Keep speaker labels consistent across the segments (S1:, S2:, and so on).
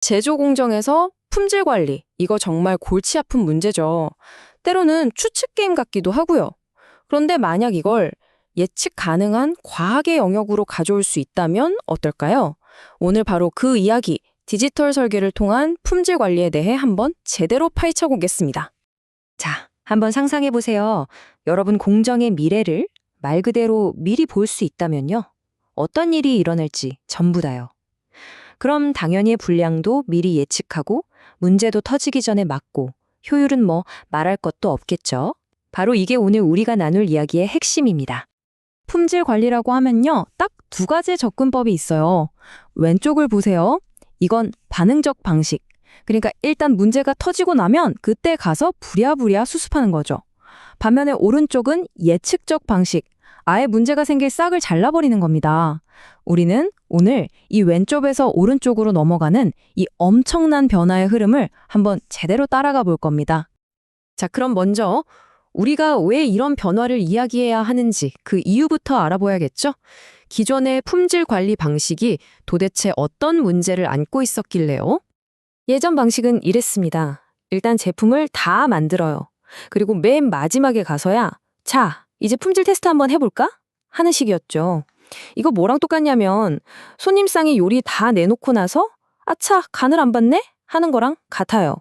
S1: 제조 공정에서 품질 관리, 이거 정말 골치 아픈 문제죠. 때로는 추측 게임 같기도 하고요. 그런데 만약 이걸 예측 가능한 과학의 영역으로 가져올 수 있다면 어떨까요? 오늘 바로 그 이야기, 디지털 설계를 통한 품질 관리에 대해 한번 제대로 파헤쳐 보겠습니다.
S2: 자, 한번 상상해 보세요. 여러분 공정의 미래를 말 그대로 미리 볼 수 있다면요. 어떤 일이 일어날지 전부 다요. 그럼 당연히 불량도 미리 예측하고 문제도 터지기 전에 막고 효율은 뭐 말할 것도 없겠죠. 바로 이게 오늘 우리가 나눌 이야기의 핵심입니다.
S1: 품질 관리라고 하면요, 딱 두 가지 접근법이 있어요. 왼쪽을 보세요. 이건 반응적 방식. 그러니까 일단 문제가 터지고 나면 그때 가서 부랴부랴 수습하는 거죠. 반면에 오른쪽은 예측적 방식. 아예 문제가 생길 싹을 잘라버리는 겁니다. 우리는 오늘 이 왼쪽에서 오른쪽으로 넘어가는 이 엄청난 변화의 흐름을 한번 제대로 따라가 볼 겁니다. 자, 그럼 먼저 우리가 왜 이런 변화를 이야기해야 하는지 그 이유부터 알아봐야겠죠? 기존의 품질 관리 방식이 도대체 어떤 문제를 안고 있었길래요? 예전 방식은 이랬습니다. 일단 제품을 다 만들어요. 그리고 맨 마지막에 가서야 자, 이제 품질 테스트 한번 해볼까? 하는 식이었죠. 이거 뭐랑 똑같냐면 손님상에 요리 다 내놓고 나서 아차, 간을 안 봤네? 하는 거랑 같아요.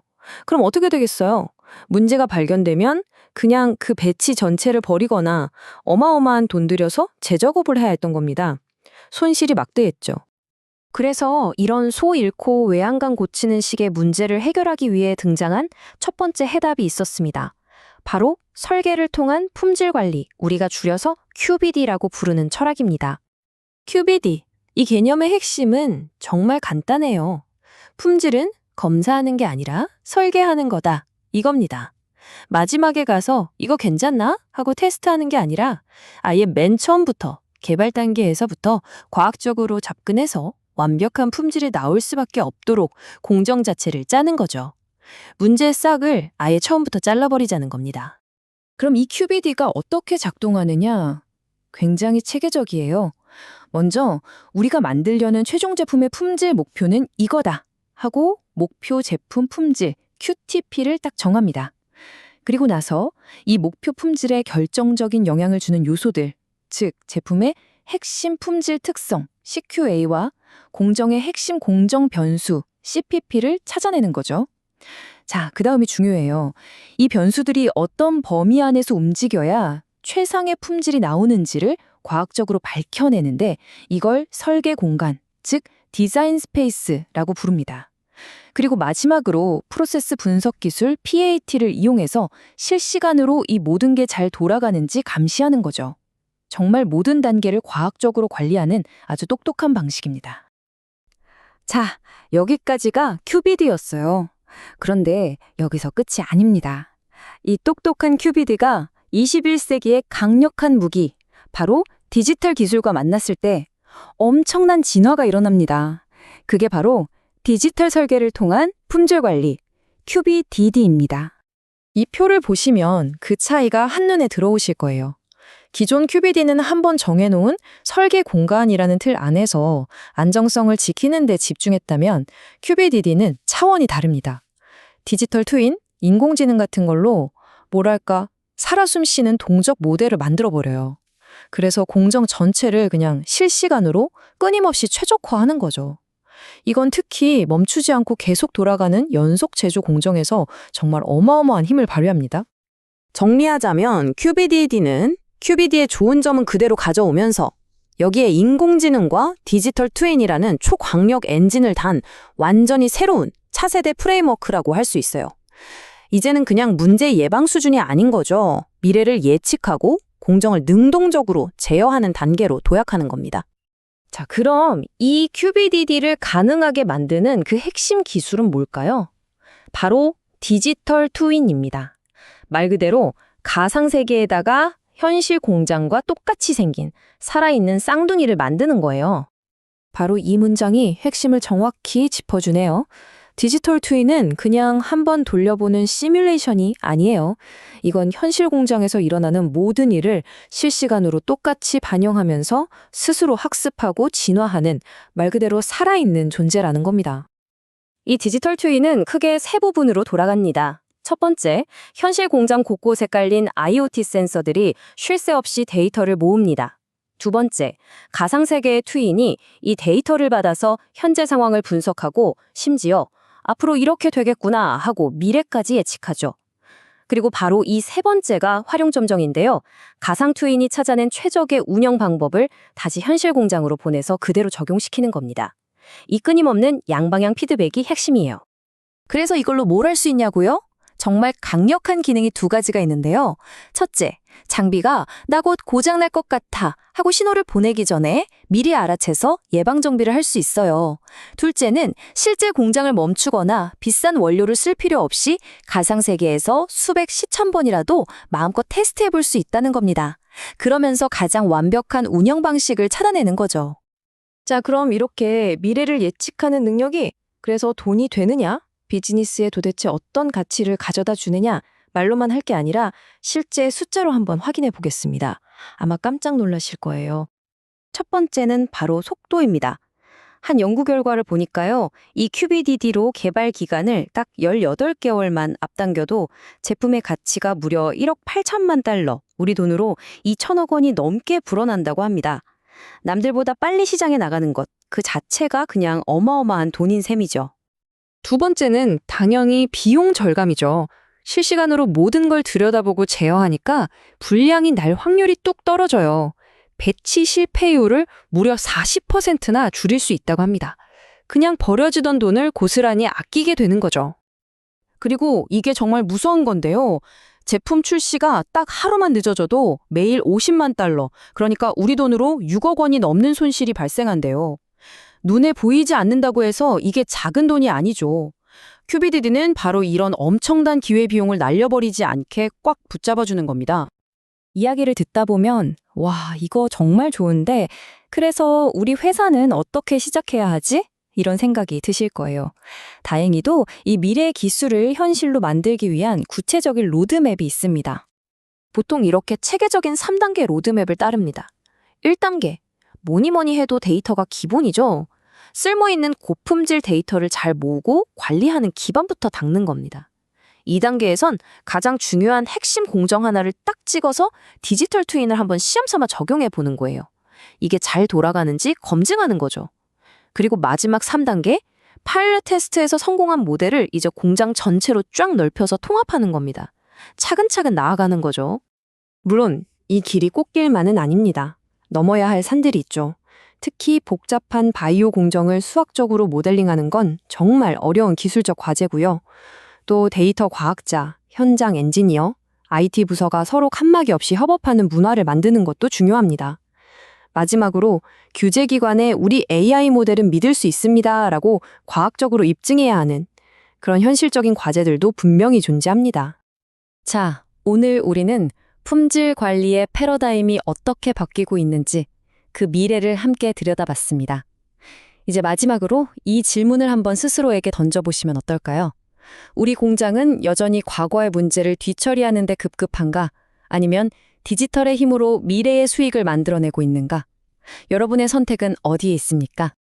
S1: 그럼 어떻게 되겠어요? 문제가 발견되면 그냥 그 배치 전체를 버리거나 어마어마한 돈 들여서 재작업을 해야 했던 겁니다. 손실이 막대했죠. 그래서 이런 소 잃고 외양간 고치는 식의 문제를 해결하기 위해 등장한 첫 번째 해답이 있었습니다. 바로 설계를 통한 품질 관리, 우리가 줄여서 QBD라고 부르는 철학입니다. QBD, 이 개념의 핵심은 정말 간단해요. 품질은 검사하는 게 아니라 설계하는 거다. 이겁니다. 마지막에 가서 이거 괜찮나? 하고 테스트하는 게 아니라 아예 맨 처음부터 개발 단계에서부터 과학적으로 접근해서 완벽한 품질이 나올 수밖에 없도록 공정 자체를 짜는 거죠. 문제의 싹을 아예 처음부터 잘라버리자는 겁니다. 그럼 이 QBD가 어떻게 작동하느냐? 굉장히 체계적이에요. 먼저 우리가 만들려는 최종 제품의 품질 목표는 이거다 하고 목표 제품 품질 QTP를 딱 정합니다. 그리고 나서 이 목표 품질에 결정적인 영향을 주는 요소들, 즉 제품의 핵심 품질 특성 CQA와 공정의 핵심 공정 변수 CPP를 찾아내는 거죠. 자, 그 다음이 중요해요. 이 변수들이 어떤 범위 안에서 움직여야 최상의 품질이 나오는지를 과학적으로 밝혀내는데 이걸 설계 공간, 즉 디자인 스페이스라고 부릅니다. 그리고 마지막으로 프로세스 분석 기술 PAT를 이용해서 실시간으로 이 모든 게 잘 돌아가는지 감시하는 거죠. 정말 모든 단계를 과학적으로 관리하는 아주 똑똑한 방식입니다. 자, 여기까지가 QBD였어요. 그런데 여기서 끝이 아닙니다. 이 똑똑한 QBD가 21세기의 강력한 무기, 바로 디지털 기술과 만났을 때 엄청난 진화가 일어납니다. 그게 바로 디지털 설계를 통한 품질 관리, QBDD입니다. 이 표를 보시면 그 차이가 한눈에 들어오실 거예요. 기존 QBD는 한번 정해놓은 설계 공간이라는 틀 안에서 안정성을 지키는 데 집중했다면 QBDD는 차원이 다릅니다. 디지털 트윈, 인공지능 같은 걸로 뭐랄까 살아 숨쉬는 동적 모델을 만들어버려요. 그래서 공정 전체를 그냥 실시간으로 끊임없이 최적화하는 거죠. 이건 특히 멈추지 않고 계속 돌아가는 연속 제조 공정에서 정말 어마어마한 힘을 발휘합니다. 정리하자면 QBDD는 QBD의 좋은 점은 그대로 가져오면서 여기에 인공지능과 디지털 트윈이라는 초광력 엔진을 단 완전히 새로운 차세대 프레임워크라고 할 수 있어요. 이제는 그냥 문제 예방 수준이 아닌 거죠. 미래를 예측하고 공정을 능동적으로 제어하는 단계로 도약하는 겁니다. 자, 그럼 이 QBDD를 가능하게 만드는 그 핵심 기술은 뭘까요? 바로 디지털 트윈입니다. 말 그대로 가상세계에다가 현실 공장과 똑같이 생긴 살아있는 쌍둥이를 만드는 거예요. 바로 이 문장이 핵심을 정확히 짚어주네요. 디지털 트윈은 그냥 한번 돌려보는 시뮬레이션이 아니에요. 이건 현실 공장에서 일어나는 모든 일을 실시간으로 똑같이 반영하면서 스스로 학습하고 진화하는 말 그대로 살아있는 존재라는 겁니다.
S2: 이 디지털 트윈은 크게 세 부분으로 돌아갑니다. 첫 번째, 현실 공장 곳곳에 깔린 IoT 센서들이 쉴 새 없이 데이터를 모읍니다. 두 번째, 가상세계의 트윈이 이 데이터를 받아서 현재 상황을 분석하고 심지어 앞으로 이렇게 되겠구나 하고 미래까지 예측하죠. 그리고 바로 이 세 번째가 활용점정인데요. 가상 트윈이 찾아낸 최적의 운영 방법을 다시 현실 공장으로 보내서 그대로 적용시키는 겁니다. 이 끊임없는 양방향 피드백이 핵심이에요.
S1: 그래서 이걸로 뭘 할 수 있냐고요? 정말 강력한 기능이 두 가지가 있는데요. 첫째, 장비가 나 곧 고장날 것 같아 하고 신호를 보내기 전에 미리 알아채서 예방정비를 할 수 있어요. 둘째는 실제 공장을 멈추거나 비싼 원료를 쓸 필요 없이 가상세계에서 수백 시천 번이라도 마음껏 테스트해 볼 수 있다는 겁니다. 그러면서 가장 완벽한 운영 방식을 찾아내는 거죠.
S3: 자, 그럼 이렇게 미래를 예측하는 능력이 그래서 돈이 되느냐? 비즈니스에 도대체 어떤 가치를 가져다 주느냐? 말로만 할 게 아니라 실제 숫자로 한번 확인해 보겠습니다. 아마 깜짝 놀라실 거예요.
S2: 첫 번째는 바로 속도입니다. 한 연구 결과를 보니까요. 이 QBDD로 개발 기간을 딱 18개월만 앞당겨도 제품의 가치가 무려 1억 8천만 달러, 우리 돈으로 2천억 원이 넘게 불어난다고 합니다. 남들보다 빨리 시장에 나가는 것, 그 자체가 그냥 어마어마한 돈인 셈이죠.
S1: 두 번째는 당연히 비용 절감이죠. 실시간으로 모든 걸 들여다보고 제어하니까 불량이 날 확률이 뚝 떨어져요. 배치 실패율을 무려 40%나 줄일 수 있다고 합니다. 그냥 버려지던 돈을 고스란히 아끼게 되는 거죠. 그리고 이게 정말 무서운 건데요. 제품 출시가 딱 하루만 늦어져도 매일 50만 달러, 그러니까 우리 돈으로 6억 원이 넘는 손실이 발생한대요. 눈에 보이지 않는다고 해서 이게 작은 돈이 아니죠. QBDD는 바로 이런 엄청난 기회비용을 날려버리지 않게 꽉 붙잡아주는 겁니다.
S2: 이야기를 듣다 보면 와, 이거 정말 좋은데 그래서 우리 회사는 어떻게 시작해야 하지? 이런 생각이 드실 거예요. 다행히도 이 미래의 기술을 현실로 만들기 위한 구체적인 로드맵이 있습니다.
S1: 보통 이렇게 체계적인 3단계 로드맵을 따릅니다. 1단계, 뭐니 해도 데이터가 기본이죠. 쓸모있는 고품질 데이터를 잘 모으고 관리하는 기반부터 닦는 겁니다. 2단계에선 가장 중요한 핵심 공정 하나를 딱 찍어서 디지털 트윈을 한번 시험 삼아 적용해 보는 거예요. 이게 잘 돌아가는지 검증하는 거죠. 그리고 마지막 3단계, 파일럿 테스트에서 성공한 모델을 이제 공장 전체로 쫙 넓혀서 통합하는 겁니다. 차근차근 나아가는 거죠.
S3: 물론 이 길이 꽃길만은 아닙니다. 넘어야 할 산들이 있죠. 특히 복잡한 바이오 공정을 수학적으로 모델링하는 건 정말 어려운 기술적 과제고요. 또 데이터 과학자, 현장 엔지니어, IT 부서가 서로 칸막이 없이 협업하는 문화를 만드는 것도 중요합니다. 마지막으로 규제기관에 우리 AI 모델은 믿을 수 있습니다 라고 과학적으로 입증해야 하는 그런 현실적인 과제들도 분명히 존재합니다.
S2: 자, 오늘 우리는 품질 관리의 패러다임이 어떻게 바뀌고 있는지 그 미래를 함께 들여다봤습니다. 이제 마지막으로 이 질문을 한번 스스로에게 던져보시면 어떨까요? 우리 공장은 여전히 과거의 문제를 뒤처리하는 데 급급한가? 아니면 디지털의 힘으로 미래의 수익을 만들어내고 있는가? 여러분의 선택은 어디에 있습니까?